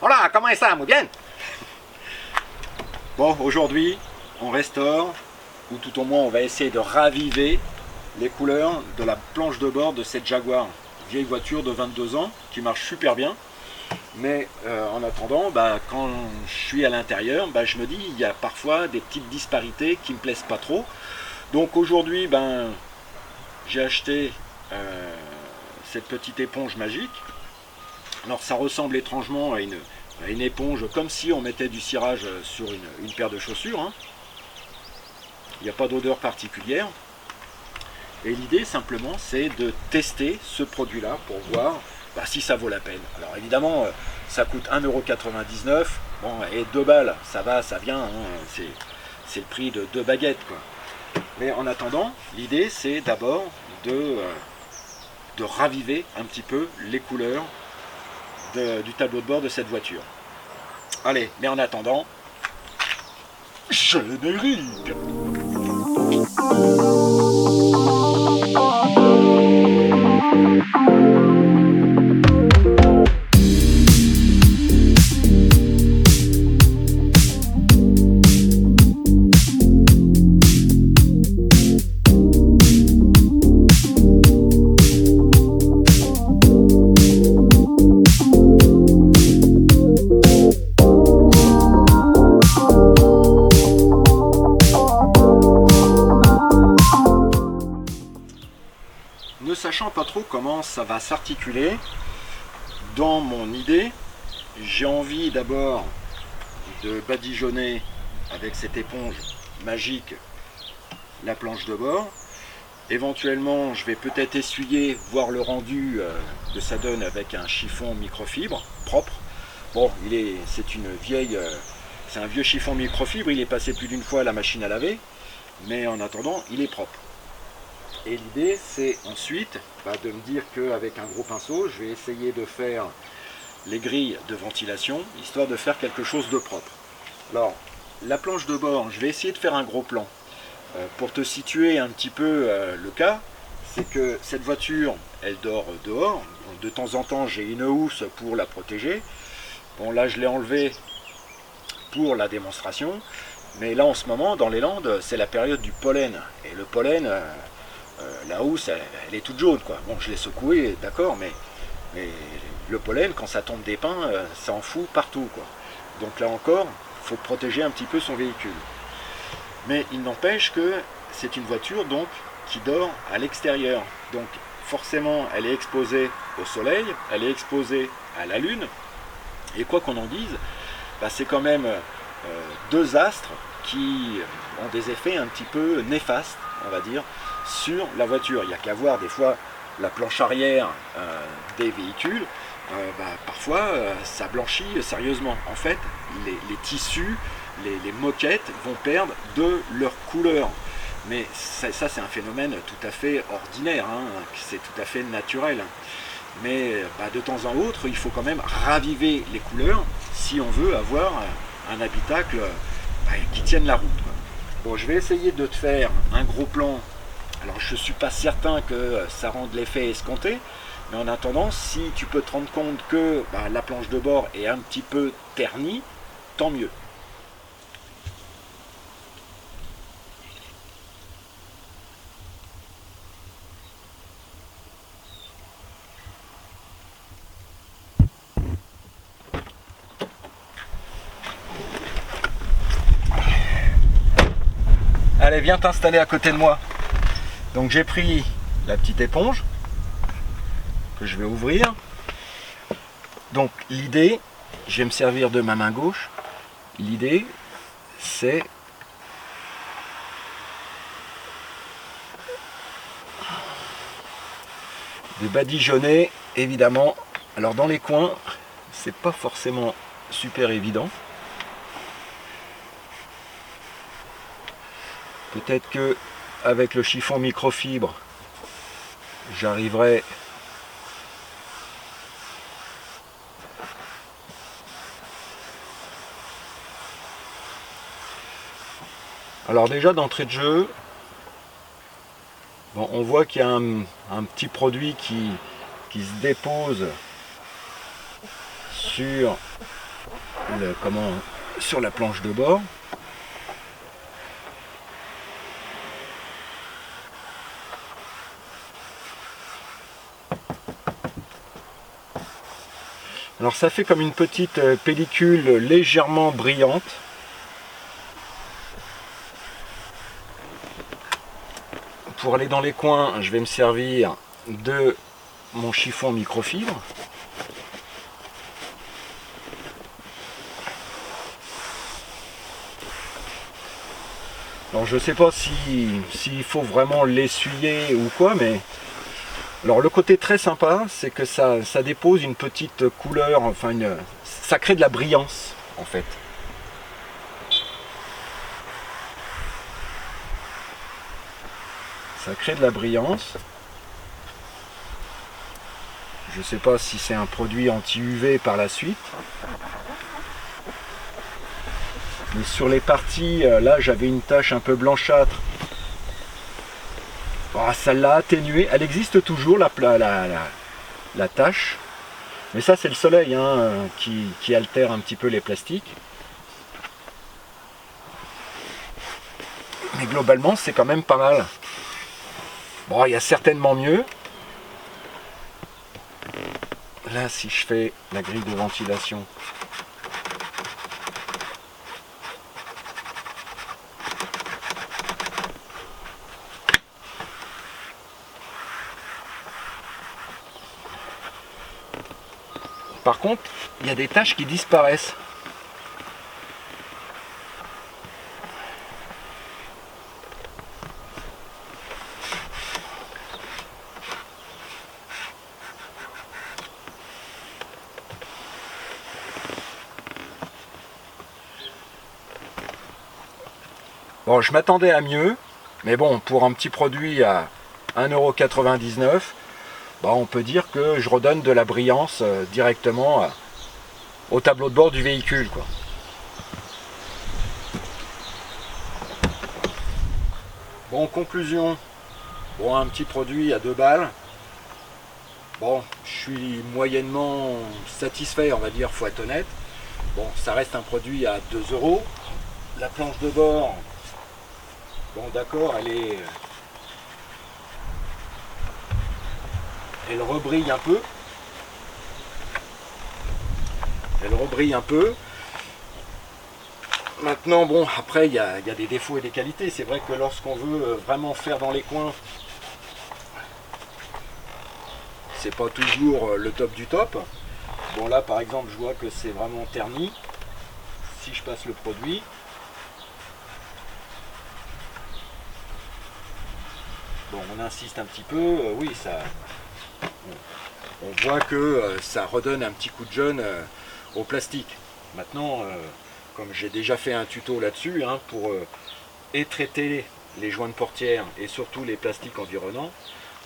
Hola, comment ça, muy bien? Bon, aujourd'hui, on restaure, ou tout au moins on va essayer de raviver les couleurs de la planche de bord de cette Jaguar. Vieille voiture de 22 ans, qui marche super bien. Mais en attendant, quand je suis à l'intérieur, je me dis il y a parfois des petites disparités qui me plaisent pas trop. Donc aujourd'hui, j'ai acheté cette petite éponge magique. Alors ça ressemble étrangement à une éponge, comme si on mettait du cirage sur une paire de chaussures. Hein. Il n'y a pas d'odeur particulière. Et l'idée simplement c'est de tester ce produit-là pour voir si ça vaut la peine. Alors évidemment ça coûte 1,99 €. Bon, et 2 balles, ça va, ça vient, hein, c'est le prix de 2 baguettes, quoi. Mais en attendant, l'idée c'est d'abord de raviver un petit peu les couleurs du tableau de bord de cette voiture. Allez, mais en attendant, générique. Ne sachant pas trop comment ça va s'articuler, dans mon idée, j'ai envie d'abord de badigeonner avec cette éponge magique la planche de bord. Éventuellement, je vais peut-être essuyer, voir le rendu que ça donne avec un chiffon microfibre propre. Bon, c'est un vieux chiffon microfibre, il est passé plus d'une fois à la machine à laver, mais en attendant, il est propre. Et l'idée, c'est ensuite de me dire qu'avec un gros pinceau, je vais essayer de faire les grilles de ventilation, histoire de faire quelque chose de propre. Alors, la planche de bord, je vais essayer de faire un gros plan. Pour te situer un petit peu le cas, c'est que cette voiture, elle dort dehors. Donc, de temps en temps, j'ai une housse pour la protéger. Bon, là, je l'ai enlevée pour la démonstration. Mais là, en ce moment, dans les Landes, c'est la période du pollen. Et le pollen... la housse, elle est toute jaune, quoi. Bon, je l'ai secouée, d'accord, mais le pollen, quand ça tombe des pins, ça en fout partout, quoi. Donc là encore, il faut protéger un petit peu son véhicule. Mais il n'empêche que c'est une voiture donc qui dort à l'extérieur. Donc forcément, elle est exposée au soleil, elle est exposée à la lune. Et quoi qu'on en dise, c'est quand même deux astres qui ont des effets un petit peu néfastes, on va dire, sur la voiture. Il n'y a qu'à voir des fois la planche arrière des véhicules, parfois ça blanchit sérieusement. En fait, les tissus, les moquettes vont perdre de leur couleur. Mais ça c'est un phénomène tout à fait ordinaire, hein, c'est tout à fait naturel. Mais de temps en autre, il faut quand même raviver les couleurs si on veut avoir un habitacle qui tienne la route. Bon, je vais essayer de te faire un gros plan. Alors je ne suis pas certain que ça rende l'effet escompté, mais en attendant, si tu peux te rendre compte que la planche de bord est un petit peu ternie, tant mieux. Allez, viens t'installer à côté de moi. Donc j'ai pris la petite éponge que je vais ouvrir. Donc l'idée, je vais me servir de ma main gauche. L'idée, c'est de badigeonner, évidemment. Alors dans les coins, c'est pas forcément super évident. Peut-être que avec le chiffon microfibre, j'arriverai alors déjà d'entrée de jeu, bon, on voit qu'il y a un petit produit qui se dépose sur sur la planche de bord. Alors ça fait comme une petite pellicule légèrement brillante. Pour aller dans les coins, je vais me servir de mon chiffon microfibre. Alors je sais pas s'il faut vraiment l'essuyer ou quoi, mais alors le côté très sympa, c'est que ça dépose une petite couleur, enfin ça crée de la brillance en fait. Ça crée de la brillance. Je sais pas si c'est un produit anti-UV par la suite. Mais sur les parties, là j'avais une tache un peu blanchâtre. Oh, ça l'a atténuée. Elle existe toujours la tache. Mais ça c'est le soleil hein, qui altère un petit peu les plastiques. Mais globalement c'est quand même pas mal. Bon, il y a certainement mieux. Là, si je fais la grille de ventilation, par contre, il y a des taches qui disparaissent. Bon, je m'attendais à mieux, mais bon, pour un petit produit à 1,99 €, bah, on peut dire que je redonne de la brillance directement au tableau de bord du véhicule, quoi. Bon, conclusion, bon, un petit produit à 2 balles. Bon, je suis moyennement satisfait, on va dire, faut être honnête. Bon, ça reste un produit à 2 €. La planche de bord, bon d'accord, elle rebrille un peu. Elle rebrille un peu. Maintenant, bon, après, il y a des défauts et des qualités. C'est vrai que lorsqu'on veut vraiment faire dans les coins, c'est pas toujours le top du top. Bon, là, par exemple, je vois que c'est vraiment terni. Si je passe le produit, bon, on insiste un petit peu, oui, ça, on voit que ça redonne un petit coup de jeune au plastique. Maintenant, comme j'ai déjà fait un tuto là-dessus, hein, pour étraiter les joints de portière et surtout les plastiques environnants,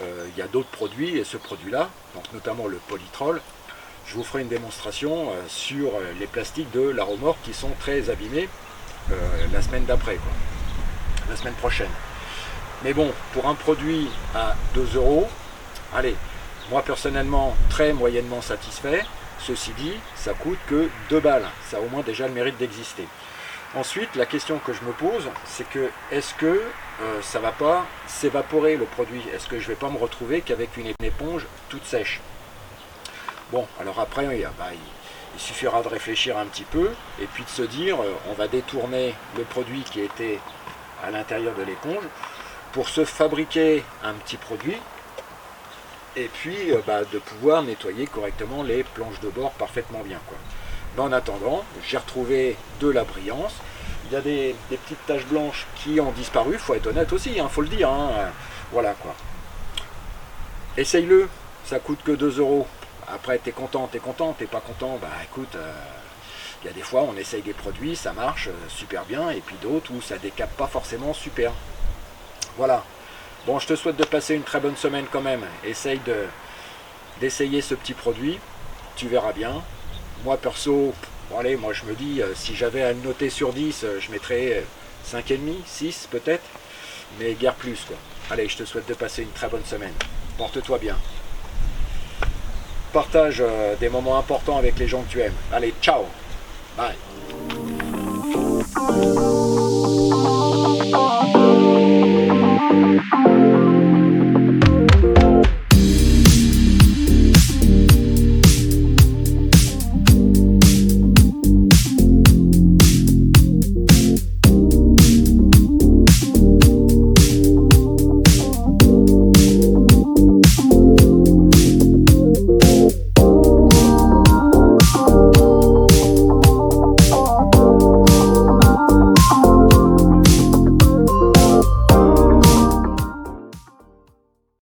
il y a d'autres produits, et ce produit-là, donc notamment le Polytrol, je vous ferai une démonstration sur les plastiques de la remorque qui sont très abîmés la semaine d'après, la semaine prochaine. Mais bon, pour un produit à 2 €, allez, moi personnellement très moyennement satisfait. Ceci dit, ça coûte que 2 balles. Ça a au moins déjà le mérite d'exister. Ensuite, la question que je me pose, c'est que est-ce que ça ne va pas s'évaporer le produit? Est-ce que je ne vais pas me retrouver qu'avec une éponge toute sèche? Bon, alors après, il suffira de réfléchir un petit peu et puis de se dire, on va détourner le produit qui était à l'intérieur de l'éponge pour se fabriquer un petit produit et puis de pouvoir nettoyer correctement les planches de bord parfaitement bien, quoi. Mais en attendant, j'ai retrouvé de la brillance. Il y a des petites taches blanches qui ont disparu, faut être honnête aussi, hein, faut le dire, hein, voilà quoi. Essaye-le, ça coûte que 2 €. Après, t'es content, t'es pas content, bah écoute, il y a des fois on essaye des produits, ça marche super bien, et puis d'autres où ça décape pas forcément super. Voilà. Bon, je te souhaite de passer une très bonne semaine quand même. Essaye d'essayer ce petit produit, tu verras bien. Moi perso, bon allez, moi je me dis, si j'avais à le noter sur 10, je mettrais 5,5, 6 peut-être, mais guère plus, quoi. Allez, je te souhaite de passer une très bonne semaine. Porte-toi bien. Partage des moments importants avec les gens que tu aimes. Allez, ciao! Bye.